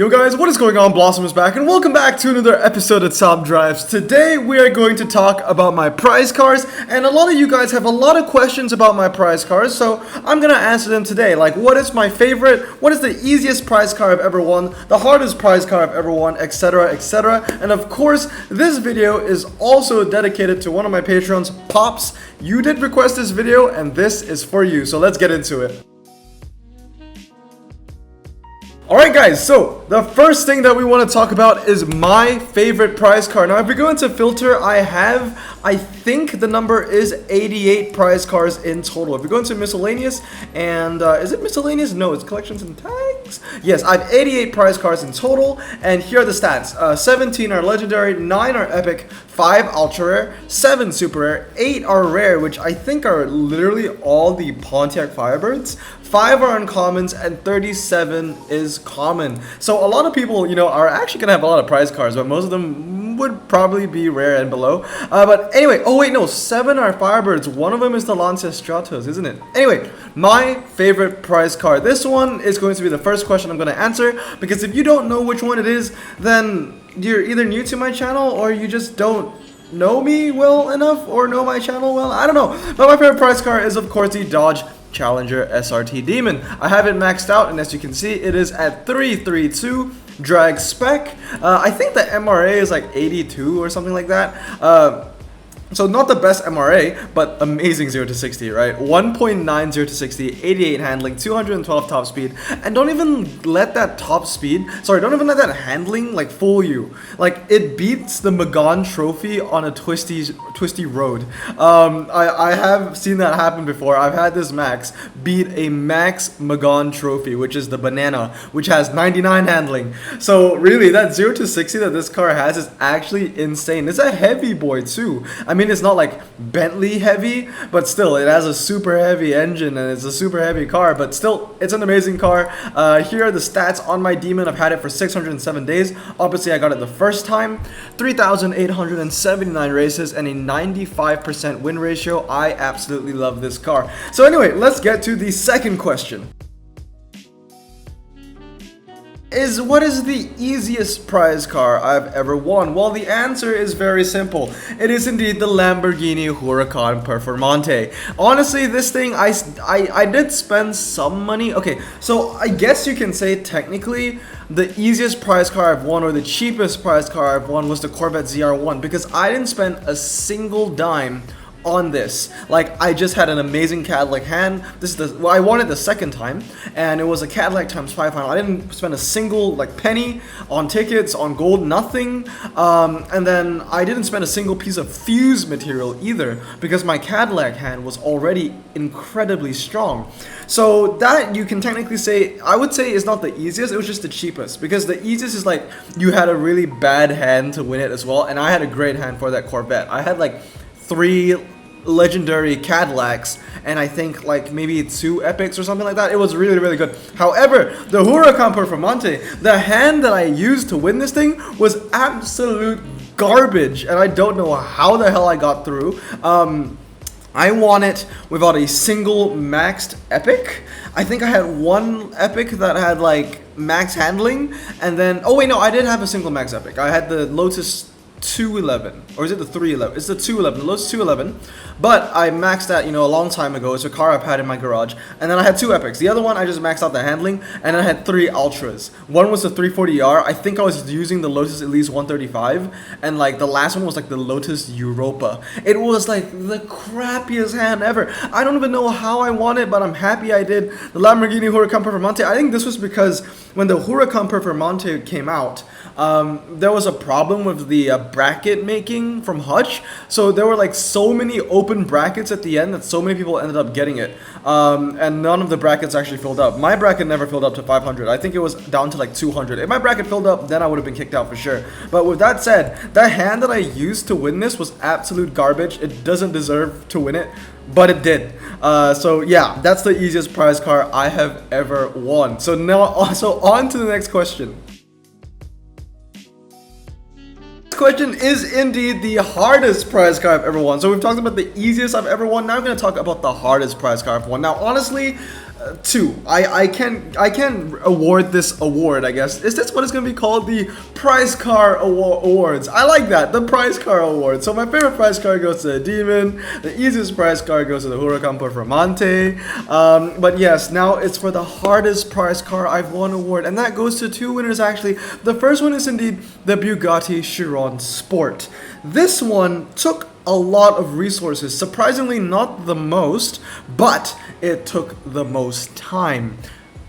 Yo guys, what is going on? Blossom is back and welcome back to another episode of Top Drives. Today we are going to talk about my prize cars, and a lot of you guys have a lot of questions about my prize cars, so I'm gonna answer them today. Like, what is my favorite, what is the easiest prize car I've ever won, the hardest prize car I've ever won, etc, etc. And of course, this video is also dedicated to one of my patrons, Pops. You did request this video and this is for you, so let's get into it. Alright guys, so the first thing that we want to talk about is my favorite prize car. Now if we go into filter, I think the number is 88 prize cars in total. If we go into miscellaneous, and is it miscellaneous? No, it's collections and tags. Yes, I have 88 prize cars in total, and here are the stats. 17 are legendary, 9 are epic, 5 ultra rare, 7 super rare, 8 are rare, which I think are literally all the Pontiac Firebirds, 5 are uncommons, and 37 is common. So a lot of people, you know, are actually gonna have a lot of prize cards, but most of them would probably be rare and below. But anyway, oh wait, no, 7 are Firebirds. One of them is the Lancia Stratos, isn't it? Anyway, my favorite prize card. This one is going to be the first question I'm gonna answer, because if you don't know which one it is, then you're either new to my channel or you just don't know me well enough or know my channel well. I don't know. But my favorite prize car is of course the Dodge Challenger SRT Demon. I have it maxed out, and as you can see, it is at 332 drag spec. I think the MRA is like 82 or something like that. So not the best MRA, but amazing 0 to 60, right? 1.9 0 to 60, 88 handling, 212 top speed, and don't even let that don't even let that handling like fool you. Like, it beats the Magan trophy on a twisty road. I have seen that happen before. I've had this Max beat a Max Magan trophy, which is the banana, which has 99 handling. So really, that 0 to 60 that this car has is actually insane. It's a heavy boy too. I mean, it's not like Bentley heavy, but still, it has a super heavy engine and it's a super heavy car, but still, it's an amazing car. Here are the stats on my Demon. I've had it for 607 days. Obviously, I got it the first time. 3,879 races and a 95% win ratio. I absolutely love this car. So anyway, let's get to the second question. What is the easiest prize car I've ever won? Well, the answer is very simple. It is indeed the Lamborghini Huracan Performante. Honestly, this thing, I did spend some money. Okay, so I guess you can say technically the easiest prize car I've won, or the cheapest prize car I've won, was the Corvette ZR1, because I didn't spend a single dime on this. Like, I just had an amazing Cadillac hand. This is I won it the second time, and it was a Cadillac ×5 final. I didn't spend a single like penny on tickets, on gold, nothing. And then I didn't spend a single piece of fuse material either, because my Cadillac hand was already incredibly strong. So that, you can technically say, I would say, is not the easiest. It was just the cheapest, because the easiest is like you had a really bad hand to win it as well, and I had a great hand for that Corvette. I had like 3 legendary Cadillacs and I think like maybe 2 epics or something like that. It was really, really good. However, the Huracan Performante, the hand that I used to win this thing was absolute garbage, and I don't know how the hell I got through. I won it without a single maxed epic. I think I had 1 epic that had like max handling, and then, oh wait, no, I did have a single max epic. I had the Lotus 211, or is it the 311? It's the 211, the Lotus 211, but I maxed that, you know, a long time ago. It's a car I've had in my garage, and then I had 2 epics. The other one, I just maxed out the handling, and I had 3 ultras. One was the 340R. I think I was using the Lotus Elise 135, and like the last one was like the Lotus Europa. It was like the crappiest hand ever. I don't even know how I won it, but I'm happy I did. The Lamborghini Huracan Performante, I think this was because when the Huracan Performante came out, there was a problem with the bracket making from Hutch, so there were like so many open brackets at the end that so many people ended up getting it, and none of the brackets actually filled up. My bracket never filled up to 500. I think it was down to like 200. If my bracket filled up, then I would have been kicked out for sure. But with that said, that hand that I used to win this was absolute garbage. It doesn't deserve to win it, but it did. So yeah, that's the easiest prize car I have ever won. So now, also on to the next question. Question is indeed the hardest prize car I've ever won. So we've talked about the easiest I've ever won. Now I'm going to talk about the hardest prize car I've won. Now honestly, two. I can award this award, I guess. Is this what it's gonna be called? The Prize Car Awards. I like that. The Prize Car Award. So my favorite prize car goes to the Demon. The easiest prize car goes to the Huracan Performante. But yes, now it's for the hardest prize car I've won award, and that goes to two winners actually. The first one is indeed the Bugatti Chiron Sport. This one took a lot of resources, surprisingly not the most, but it took the most time.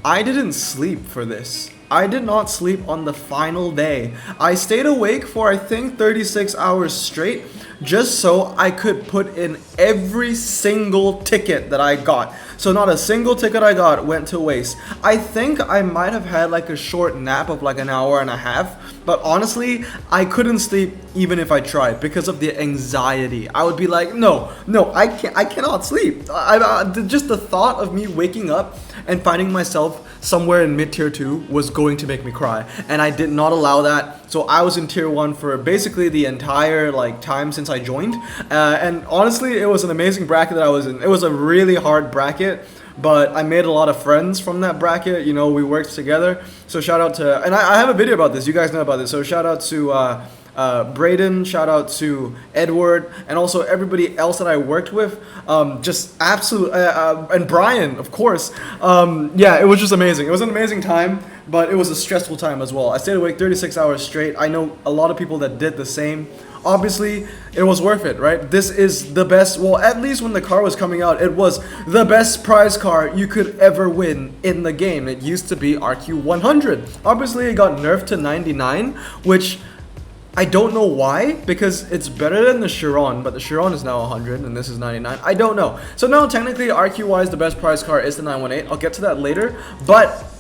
I didn't sleep for this. I did not sleep on the final day. I stayed awake for I think 36 hours straight just so I could put in every single ticket that I got. So not a single ticket I got went to waste. I think I might have had like a short nap of like an hour and a half, but honestly, I couldn't sleep even if I tried because of the anxiety. I would be like, no, I cannot sleep. Just the thought of me waking up and finding myself somewhere in mid-tier 2 was going to make me cry, and I did not allow that. So I was in tier 1 for basically the entire like time since I joined, and honestly it was an amazing bracket that I was in. It was a really hard bracket, but I made a lot of friends from that bracket. You know, we worked together, so shout out to, and I have a video about this, you guys know about this, so shout out to Braden, shout out to Edward, and also everybody else that I worked with. Just absolute, and Brian, of course. Yeah, it was just amazing. It was an amazing time, but it was a stressful time as well. I stayed awake 36 hours straight. I know a lot of people that did the same. Obviously, it was worth it, right? This is the best, well, at least when the car was coming out, it was the best prize car you could ever win in the game. It used to be RQ100. Obviously, it got nerfed to 99, which I don't know why, because it's better than the Chiron, but the Chiron is now 100 and this is 99. I don't know. So now technically RQ-wise the best prize car is the 918. I'll get to that later, but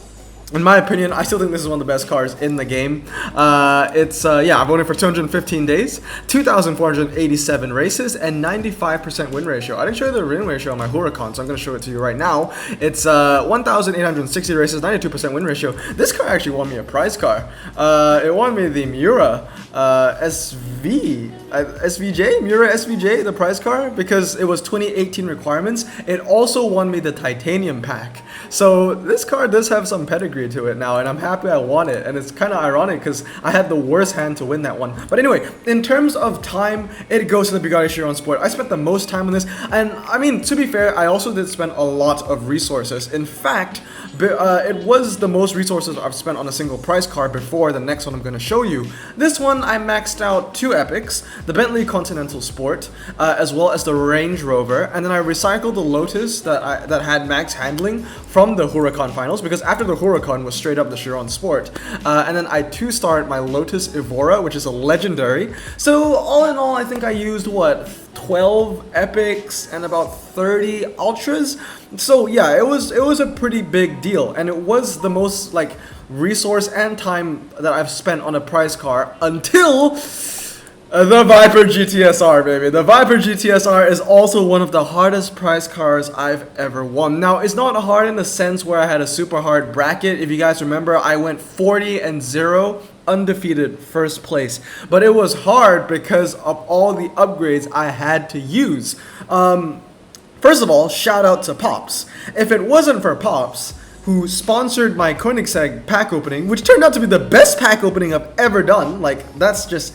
in my opinion, I still think this is one of the best cars in the game. Yeah, I've owned it for 215 days, 2,487 races, and 95% win ratio. I didn't show you the win ratio on my Huracan, so I'm going to show it to you right now. It's 1,860 races, 92% win ratio. This car actually won me a prize car. It won me the Miura SVJ, Miura SVJ, the prize car, because it was 2018 requirements. It also won me the titanium pack. So this car does have some pedigree to it now, and I'm happy I won it. And it's kind of ironic because I had the worst hand to win that one. But anyway, in terms of time, it goes to the Bugatti Chiron Sport. I spent the most time on this, and I mean, to be fair, I also did spend a lot of resources. In fact, it was the most resources I've spent on a single prize car before the next one I'm going to show you. This one, I maxed out 2 epics, the Bentley Continental Sport, as well as the Range Rover, and then I recycled the Lotus that had max handling from the Huracan finals, because after the Huracan was straight up the Chiron Sport, and then I 2-starred my Lotus Evora, which is a legendary. So all in all, I think I used what, 12 epics and about 30 ultras. So yeah, it was a pretty big deal, and it was the most like resource and time that I've spent on a prize car until the Viper GTSR, baby. The Viper GTSR is also one of the hardest prize cars I've ever won. Now, it's not hard in the sense where I had a super hard bracket. If you guys remember, I went 40-0, undefeated, first place. But it was hard because of all the upgrades I had to use. First of all, shout out to Pops. If it wasn't for Pops, who sponsored my Koenigsegg pack opening, which turned out to be the best pack opening I've ever done, like, that's just...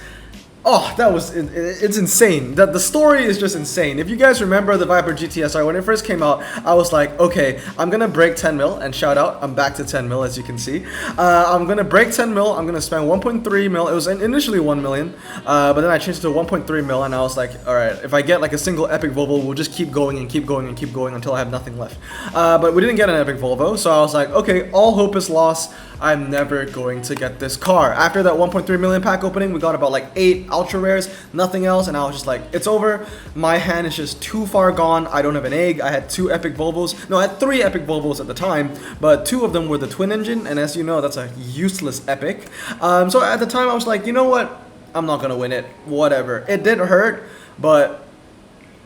Oh, it's insane. The story is just insane. If you guys remember the Viper GTSR, when it first came out, I was like, okay, I'm gonna break 10 mil, and shout out, I'm back to 10 mil, as you can see. I'm gonna break 10 mil, I'm gonna spend 1.3 mil, it was initially 1 million, but then I changed it to 1.3 mil, and I was like, alright, if I get like a single epic Volvo, we'll just keep going and keep going and keep going until I have nothing left. But we didn't get an epic Volvo, so I was like, okay, all hope is lost. I'm never going to get this car. After that 1.3 million pack opening, we got about like 8 ultra rares, nothing else, and I was just like, it's over. My hand is just too far gone. I don't have an egg. I had 2 epic Volvos. No, I had 3 epic Volvos at the time, but 2 of them were the twin engine, and as you know, that's a useless epic. So at the time, I was like, you know what? I'm not gonna win it. Whatever. It did hurt, but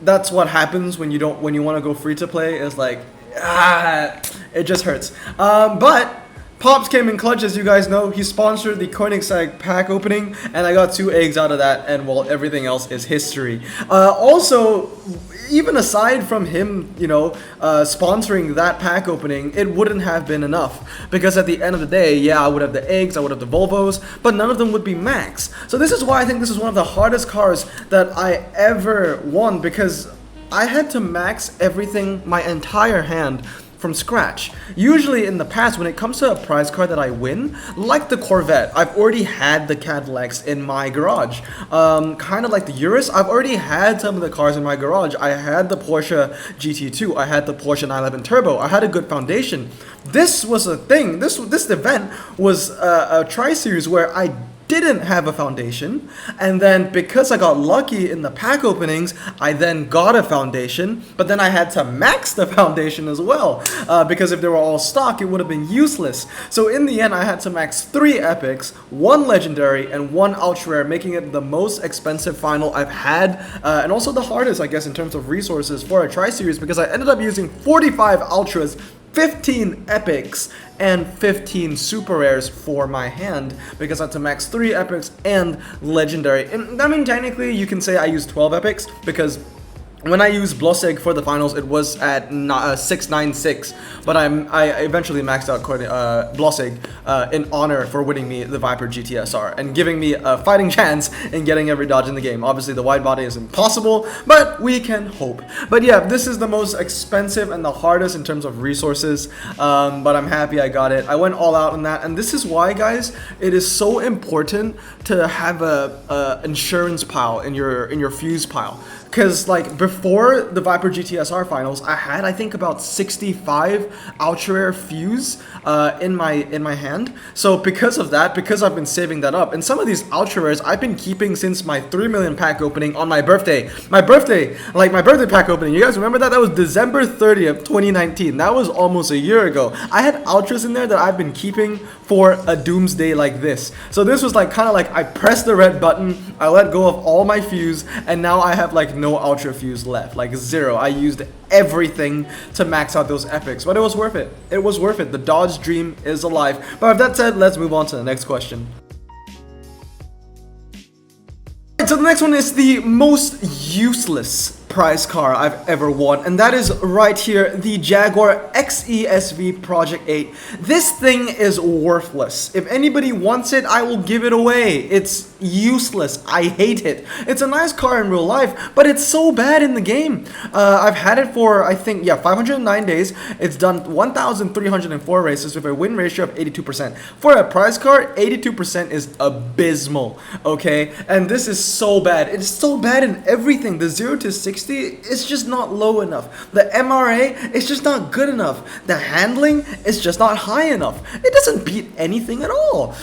that's what happens when you want to go free to play. Is like, it just hurts. But Pops came in clutch, as you guys know. He sponsored the Koenigsegg pack opening, and I got 2 eggs out of that, and well, everything else is history. Also, even aside from him, sponsoring that pack opening, it wouldn't have been enough. Because at the end of the day, yeah, I would have the eggs, I would have the Volvos, but none of them would be max. So this is why I think this is one of the hardest cars that I ever won, because I had to max everything, my entire hand, from scratch. Usually in the past, when it comes to a prize card that I win, like the Corvette, I've already had the Cadillacs in my garage. Kind of like the Urus, I've already had some of the cars in my garage. I had the Porsche GT2, I had the Porsche 911 Turbo, I had a good foundation. This was a thing, this event was a tri-series where I didn't have a foundation, and then because I got lucky in the pack openings, I then got a foundation, but then I had to max the foundation as well, because if they were all stock, it would have been useless. So in the end, I had to max 3 epics, 1 legendary, and 1 ultra rare, making it the most expensive final I've had, and also the hardest, I guess, in terms of resources for a tri-series, because I ended up using 45 ultras, 15 epics, and 15 super rares for my hand, because I had to max 3 epics and legendary. And I mean, technically you can say I used 12 epics, because when I used Blosseg for the finals, it was at 696, but I eventually maxed out Blosseg in honor for winning me the Viper GTSR and giving me a fighting chance in getting every dodge in the game. Obviously, the wide body is impossible, but we can hope. But yeah, this is the most expensive and the hardest in terms of resources, but I'm happy I got it. I went all out on that, and this is why, guys, it is so important to have a insurance pile in your fuse pile. Because like before the Viper GTSR finals, I had I think about 65 ultra rare fuse in my hand. So because of that, because I've been saving that up, and some of these ultra rares I've been keeping since my 3 million pack opening on my birthday. My birthday pack opening. You guys remember that? That was December 30th, 2019. That was almost a year ago. I had ultras in there that I've been keeping for a doomsday like this. So this was like kind of like I pressed the red button, I let go of all my fuse, and now I have like no ultra fuse left, like 0. I used everything to max out those epics, but it was worth it. It was worth it. The Dodge dream is alive. But with that said, let's move on to the next question. So the next one is the most useless prize car I've ever won, and that is right here, the Jaguar XESV Project 8. This thing is worthless. If anybody wants it, I will give it away. It's useless. I hate it. It's a nice car in real life, but it's so bad in the game. I've had it for, I think, yeah, 509 days. It's done 1,304 races with a win ratio of 82%. For a prize car, 82% is abysmal, okay? And this is so bad. It's so bad in everything. The 0 to 60 is just not low enough. The MRA is just not good enough. The handling is just not high enough. It doesn't beat anything at all.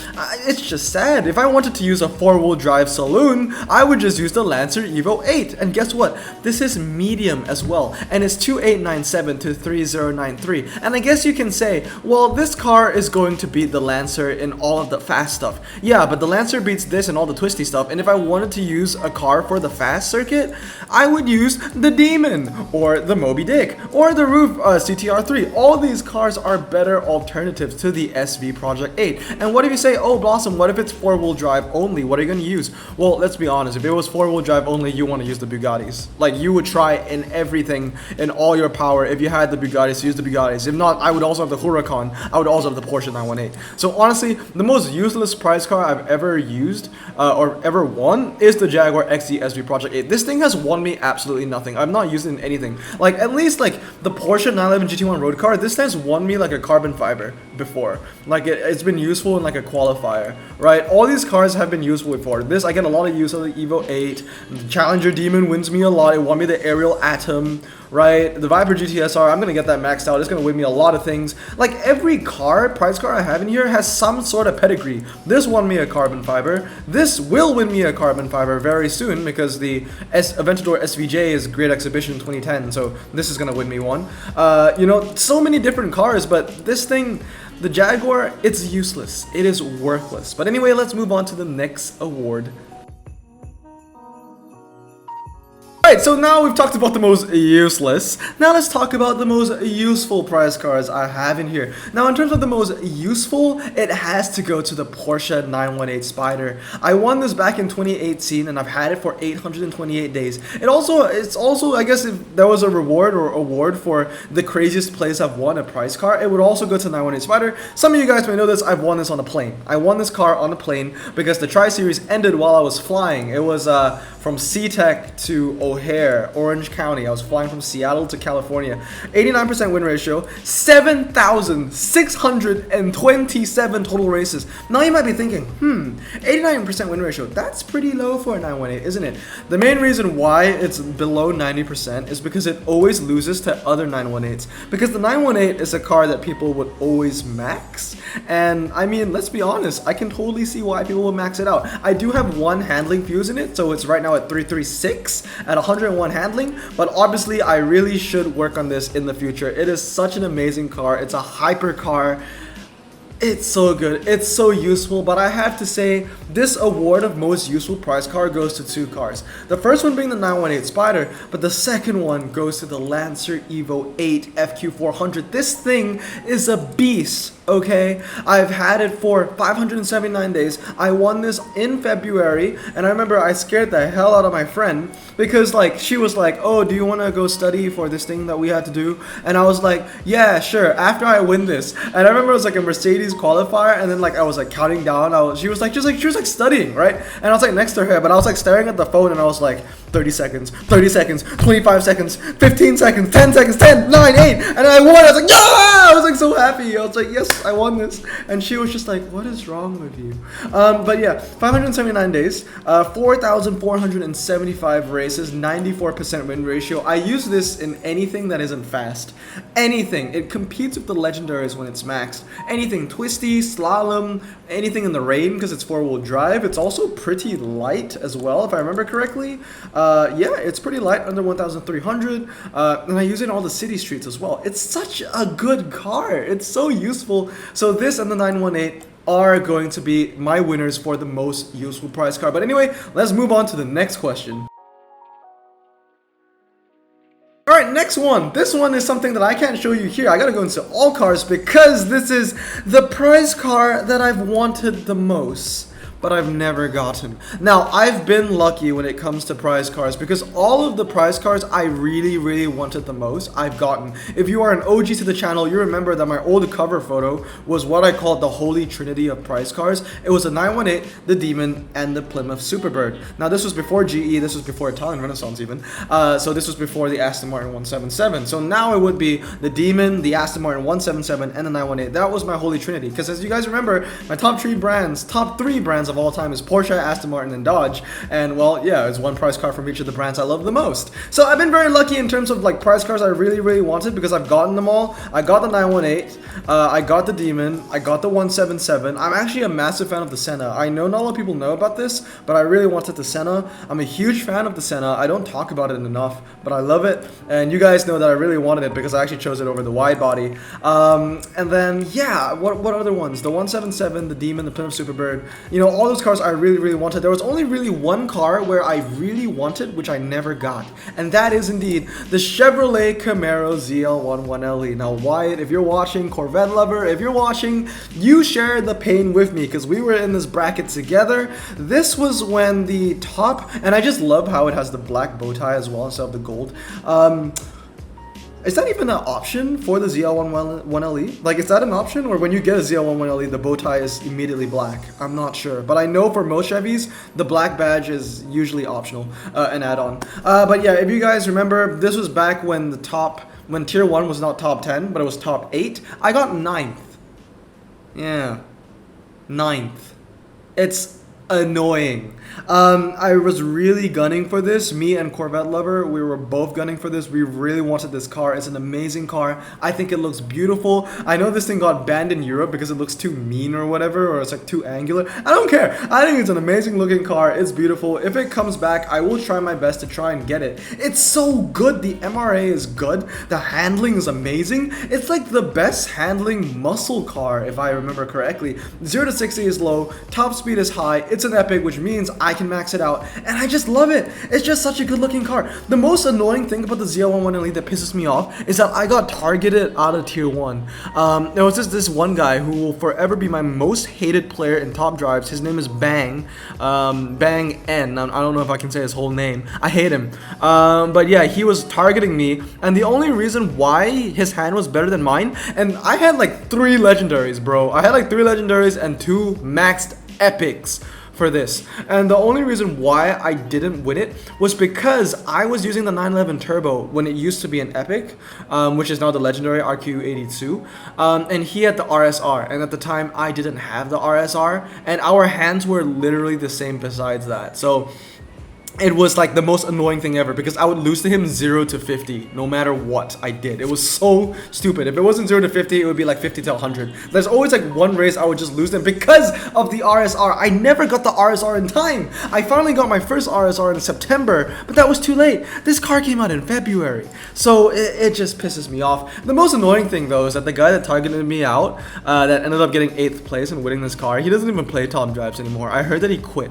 It's just sad. If I wanted to use a 4-wheel drive saloon, I would just use the Lancer Evo 8. And guess what? This is medium as well. And it's 2897 to 3093. And I guess you can say, well, this car is going to beat the Lancer in all of the fast stuff. Yeah, but the Lancer beats this and all the twisty stuff. And if I wanted to use a car for the fast circuit, I would use the Demon or the Moby Dick or the Roof CTR3. All these cars are better alternatives to the SV Project 8. And what if you say, oh Blossom, what if it's 4-wheel drive only? What are you going to use? Well, let's be honest, if it was 4-wheel drive only, you want to use the Bugattis. Like, you would try in everything, in all your power, if you had the Bugattis, use the Bugattis. If not, I would also have the Huracan, I would also have the Porsche 918. So honestly, the most useless prize car I've ever used or ever won is the Jaguar XE Project 8. This thing has won me absolutely nothing. I've not used it in anything. Like, at least like the Porsche 911 GT1 road car, this thing's won me like a carbon fiber before. Like, it's been useful in like a qualifier, right? All these cars have been useful before. This, I get a lot of use of the Evo 8. The Challenger Demon wins me a lot. It won me the Aerial Atom, right? The Viper GTSR, I'm gonna get that maxed out. It's gonna win me a lot of things. Like, every prize car I have in here has some sort of pedigree. This won me a carbon fiber. This will win me a carbon fiber very soon because the Aventador SVJ is Great Exhibition 2010, so this is gonna win me one. You know, so many different cars, but this thing, the Jaguar, it's useless. It is worthless. But anyway, let's move on to the next award. Alright, so now we've talked about the most useless. Now let's talk about the most useful prize cards I have in here. Now in terms of the most useful, it has to go to the Porsche 918 Spider. I won this back in 2018 and I've had it for 828 days. It's also, I guess, if there was a reward or award for the craziest place I've won a prize car, it would also go to 918 Spider. Some of you guys may know this, I've won this on a plane. I won this car on a plane because the Tri-Series ended while I was flying. It was from SeaTac to O'Hare, Orange County. I was flying from Seattle to California. 89% win ratio, 7,627 total races. Now you might be thinking, 89% win ratio, that's pretty low for a 918, isn't it? The main reason why it's below 90% is because it always loses to other 918s. Because the 918 is a car that people would always max. And I mean, let's be honest, I can totally see why people would max it out. I do have one handling fuse in it, so it's right now at 336 at 101 handling, but obviously I really should work on this in the future. It is such an amazing car. It's a hyper car. It's so good, it's so useful, but I have to say this award of most useful prize car goes to two cars. The first one being the 918 Spider, but the second one goes to the Lancer Evo 8 FQ400. This thing is a beast, okay? I've had it for 579 days. I won this in February, and I remember I scared the hell out of my friend because like she was like, oh, do you want to go study for this thing that we had to do? And I was like, yeah, sure, after I win this. And I remember it was like a Mercedes qualifier, and then like I was like counting down. She was like studying, right? And I was like next to her, but I was like staring at the phone, and I was like 30 seconds, 30 seconds, 25 seconds, 15 seconds, 10 seconds, 10, 9, 8, and I won. I was like, yeah! I was like so happy. I was like, yes, I won this. And she was just like, what is wrong with you? But yeah, 579 days, 4,475 races, 94% win ratio. I use this in anything that isn't fast. Anything. It competes with the legendaries when it's maxed. Anything twisty, slalom, anything in the rain because it's 4-wheel drive. It's also pretty light as well, if I remember correctly. Yeah, it's pretty light, under 1,300, and I use it in all the city streets as well. It's such a good car. It's so useful. So this and the 918 are going to be my winners for the most useful prize car. But anyway, let's move on to the next question. Alright, next one. This one is something that I can't show you here. I gotta go into all cars because this is the prize car that I've wanted the most, but I've never gotten. Now, I've been lucky when it comes to prize cars because all of the prize cars I really wanted the most, I've gotten. If you are an OG to the channel, you remember that my old cover photo was what I called the holy trinity of prize cars. It was the 918, the Demon, and the Plymouth Superbird. Now, this was before GE, this was before Italian Renaissance even. So this was before the Aston Martin 177. So now it would be the Demon, the Aston Martin 177, and the 918. That was my holy trinity because as you guys remember, my top three brands of all time is Porsche, Aston Martin, and Dodge. And well, yeah, it's one prize car from each of the brands I love the most. So I've been very lucky in terms of like prize cars I really wanted because I've gotten them all. I got the 918, I got the Demon, I got the 177. I'm actually a massive fan of the Senna. I know not a lot of people know about this, but I really wanted the Senna. I'm a huge fan of the Senna. I don't talk about it enough, but I love it. And you guys know that I really wanted it because I actually chose it over the wide body. And then, yeah, what other ones? The 177, the Demon, the Plymouth Superbird. You know, all those cars I really wanted. There was only really one car where I really wanted, which I never got. And that is indeed the Chevrolet Camaro ZL11LE. Now, Wyatt, if you're watching, Corvette lover, if you're watching, you share the pain with me because we were in this bracket together. This was when the top, and I just love how it has the black bow tie as well instead of the gold. Is that even an option for the ZL11LE? Like, is that an option? Or when you get a ZL11LE, the bow tie is immediately black? I'm not sure. But I know for most Chevys, the black badge is usually optional, an add-on. But yeah, if you guys remember, this was back when when Tier 1 was not top 10, but it was top 8. I got 9th. Yeah. 9th. It's annoying. I was really gunning for this. Me and Corvette lover, we were both gunning for this. We really wanted this car. It's an amazing car. I think it looks beautiful. I know this thing got banned in Europe because it looks too mean or whatever, or it's like too angular. I don't care. I think it's an amazing looking car. It's beautiful. If it comes back, I will try my best to try and get it. It's so good. The MRA is good. The handling is amazing. It's like the best handling muscle car, if I remember correctly. 0 to 60 is low. Top speed is high. It's an epic, which means I can max it out, and I just love it. It's just such a good looking car. The most annoying thing about the ZL11 Elite that pisses me off is that I got targeted out of tier 1. There was this one guy who will forever be my most hated player in top drives. His name is Bang, Bang N. I don't know if I can say his whole name. I hate him. But yeah, he was targeting me, and the only reason why his hand was better than mine, and I had like 3 legendaries, bro. I had like 3 legendaries and 2 maxed epics for this, and the only reason why I didn't win it was because I was using the 911 Turbo when it used to be an epic, which is now the legendary RQ82, and he had the RSR, and at the time I didn't have the RSR, and our hands were literally the same besides that. So it was like the most annoying thing ever, because I would lose to him 0 to 50 no matter what I did. It was so stupid. If it wasn't 0 to 50, it would be like 50 to 100. There's always like one race I would just lose them because of the RSR. I never got the RSR in time. I finally got my first RSR in September, but that was too late. This car came out in February, so it just pisses me off. The most annoying thing though is that the guy that targeted me out, that ended up getting 8th place and winning this car, he doesn't even play top drives anymore. I heard that he quit.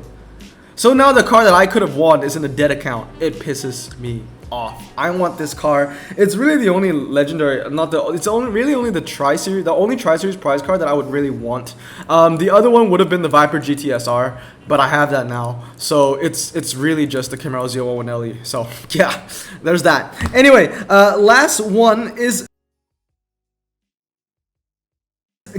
So now the car that I could have won is in a dead account. It pisses me off. I want this car. It's really the only legendary, it's only the Tri-Series, the only Tri-Series prize car that I would really want. The other one would have been the Viper GTSR, but I have that now. So it's really just the Camaro Z01 LE. So yeah, there's that. Anyway, last one is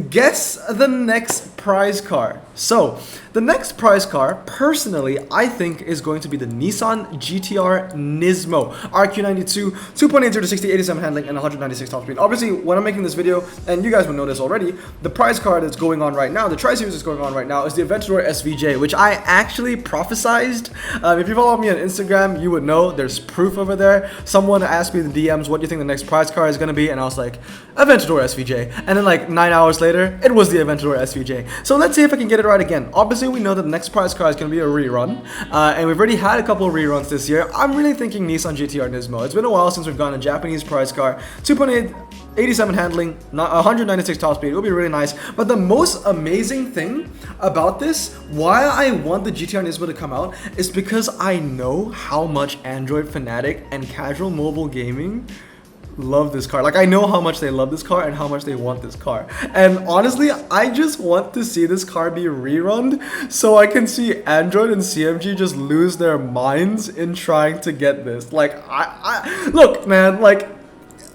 guess the next prize car. So the next prize car, personally, I think is going to be the Nissan GTR Nismo RQ92, 2.80 to 60, 87 handling, and 196 top speed. Obviously, when I'm making this video, and you guys will know this already, the prize car that's going on right now, the Tri-Series that's going on right now, is the Aventador SVJ, which I actually prophesized. If you follow me on Instagram, you would know. There's proof over there. Someone asked me in the DMs, what do you think the next prize car is going to be? And I was like, Aventador SVJ. And then like 9 hours later, it was the Aventador SVJ. So let's see if I can get it right again. Obviously, we know that the next prize car is going to be a rerun, and we've already had a couple of reruns this year. I'm really thinking Nissan GTR Nismo. It's been a while since we've gotten a Japanese prize car. 2.8, 87 handling, 196 top speed. It would be really nice. But the most amazing thing about this, why I want the GTR Nismo to come out, is because I know how much Android fanatic and casual mobile gaming love this car. Like, I know how much they love this car and how much they want this car, and honestly I just want to see this car be rerun so I can see Android and CMG just lose their minds in trying to get this. Like, I look, man, like,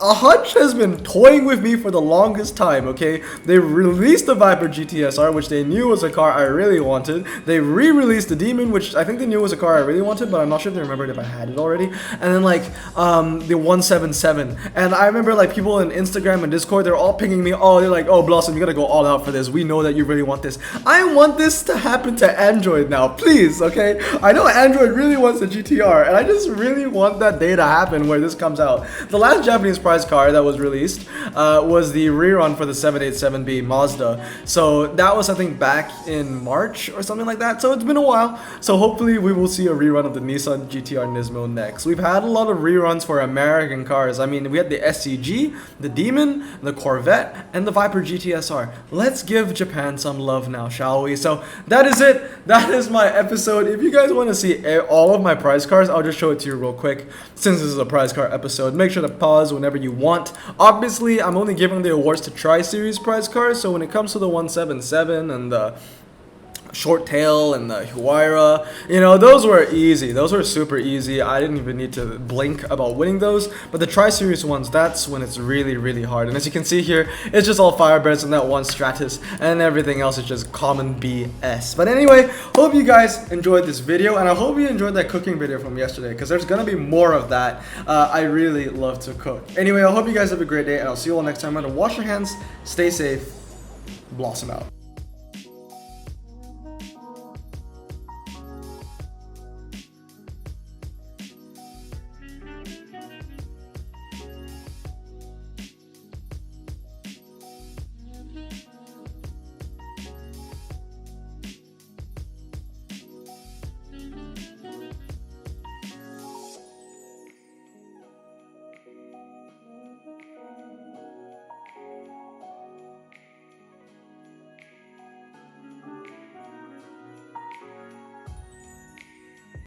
a hunch has been toying with me for the longest time, okay? They released the Viper GTSR, which they knew was a car I really wanted. They re-released the Demon, which I think they knew was a car I really wanted, but I'm not sure if they remembered if I had it already. And then like the 177. And I remember like people in Instagram and Discord, they're all pinging me. Oh, they're like, oh, Blossom, you gotta go all out for this. We know that you really want this. I want this to happen to Android now, please, okay? I know Android really wants the GTR, and I just really want that day to happen where this comes out. The last Japanese prize car that was released was the rerun for the 787B Mazda. So that was, I think, back in March or something like that. So it's been a while. So hopefully we will see a rerun of the Nissan GTR Nismo next. We've had a lot of reruns for American cars. I mean, we had the SCG, the Demon, the Corvette, and the Viper GTSR. Let's give Japan some love now, shall we? So that is it. That is my episode. If you guys want to see all of my prize cars, I'll just show it to you real quick. Since this is a prize car episode, make sure to pause whenever you want. Obviously, I'm only giving the awards to Tri-Series prize cars, so when it comes to the 177 and the Short Tail and the Huayra, you know, those were easy. Those were super easy. I didn't even need to blink about winning those. But the Tri-Series ones, that's when it's really, really hard. And as you can see here, it's just all Firebirds and that one Stratus, and everything else is just common BS. But anyway, hope you guys enjoyed this video, and I hope you enjoyed that cooking video from yesterday, because there's gonna be more of that. I really love to cook. Anyway, I hope you guys have a great day, and I'll see you all next time. Remember to wash your hands, stay safe, Blossom out.